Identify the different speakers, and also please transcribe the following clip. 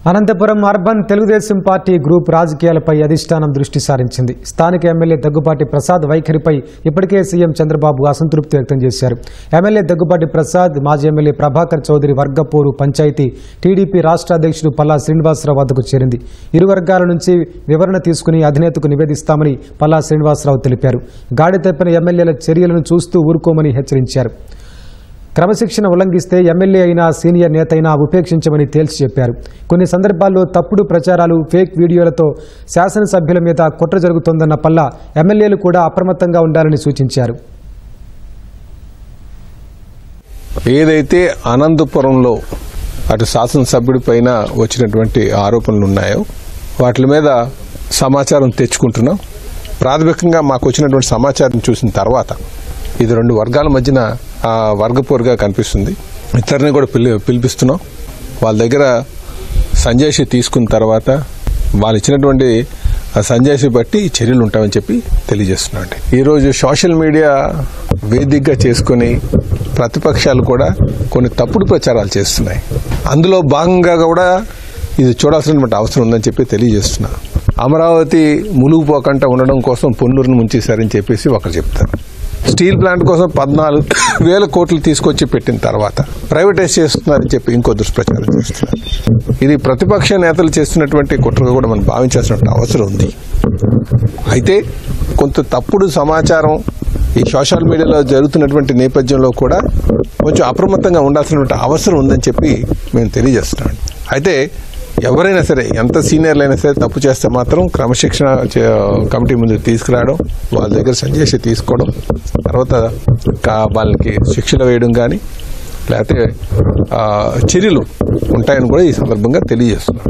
Speaker 1: Anantapuram urban Telugu Desam party group రాజకీయాలపై అధిష్టానం దృష్టి సారించింది. స్థానిక ఎమ్మెల్యే దగ్గుబాటి ప్రసాద్ వైఖరిపై ఇప్పటికే సీఎం చంద్రబాబు అసంతృప్తి వ్యక్తం చేశారు. ఎమ్మెల్యే దగ్గుబాటి ప్రసాద్ మాజీ ఎమ్మెల్యే ప్రభాకర్ చౌదరి వర్గపోరు పంచాయతీ టీడీపీ రాష్ట్ర అధ్యక్షుడు పల్లా శ్రీనివాసరావు వద్దకు చేరింది. ఇరు వర్గాల నుంచి వివరణ తీసుకుని అధినేతకు నివేదిస్తామని పల్లా శ్రీనివాసరావు తెలిపారు. గాడి తప్పిన ఎమ్మెల్యేల చర్యలను చూస్తూ ఊరుకోమని హెచ్చరించారు. క్రమశిక్షణ ఉల్లంఘిస్తే ఎమ్మెల్యే అయినా సీనియర్ నేత అయినా ఉపేక్షించమని తేల్చి చెప్పారు. కొన్ని సందర్భాల్లో తప్పుడు ప్రచారాలు, ఫేక్ వీడియోలతో శాసనసభ్యుల మీద కుట్ర జరుగుతోందన్న పల్లా ఎమ్మెల్యేలు కూడా అప్రమత్తంగా ఉండాలని సూచించారు.
Speaker 2: ఏదైతే అనంతపురంలో అటు శాసనసభ్యుడి పైన వచ్చినటువంటి ఆరోపణలు ఉన్నాయో వాటి మీద సమాచారం తెచ్చుకుంటున్నాం. ప్రాథమికంగా మాకు వచ్చినటువంటి సమాచారం చూసిన తర్వాత ఇది రెండు వర్గాల మధ్యన వర్గపోరుగా కనిపిస్తుంది. ఇద్దరిని కూడా పిలిపిస్తున్నాం. వాళ్ళ దగ్గర సంజాయిషి తీసుకున్న తర్వాత వాళ్ళు ఇచ్చినటువంటి సంజాయిషి బట్టి చర్యలు ఉంటామని చెప్పి తెలియజేస్తున్నాం. ఈరోజు సోషల్ మీడియా వేదికగా చేసుకుని ప్రతిపక్షాలు కూడా కొన్ని తప్పుడు ప్రచారాలు చేస్తున్నాయి. అందులో భాగంగా కూడా ఇది చూడాల్సినటువంటి అవసరం ఉందని చెప్పి తెలియజేస్తున్నా. అమరావతి ములుగుపోకుండా ఉండడం కోసం పొన్నూరును ముంచేశారని చెప్పేసి ఒకరు చెప్తారు. స్టీల్ ప్లాంట్ కోసం 14,000 కోట్లు తీసుకొచ్చి పెట్టిన తర్వాత ప్రైవేటైజ్ చేస్తున్నారని చెప్పి ఇంకో దుష్ప్రచారం చేస్తున్నారు. ఇది ప్రతిపక్ష నేతలు చేస్తున్నటువంటి కుట్రగా కూడా మనం భావించాల్సిన అవసరం ఉంది. అయితే కొంత తప్పుడు సమాచారం ఈ సోషల్ మీడియాలో జరుగుతున్నటువంటి నేపథ్యంలో కూడా కొంచెం అప్రమత్తంగా ఉండాల్సినటువంటి అవసరం ఉందని చెప్పి మేము తెలియజేస్తున్నాం. అయితే ఎవరైనా సరే, ఎంత సీనియర్లైనా సరే తప్పు చేస్తే మాత్రం క్రమశిక్షణ కమిటీ ముందు తీసుకురావడం, వాళ్ళ దగ్గర సంజాయిషి తీసుకోవడం, తర్వాత వాళ్ళకి శిక్షలు వేయడం కానీ లేకపోతే చర్యలు ఉంటాయని కూడా ఈ సందర్భంగా తెలియజేస్తున్నాం.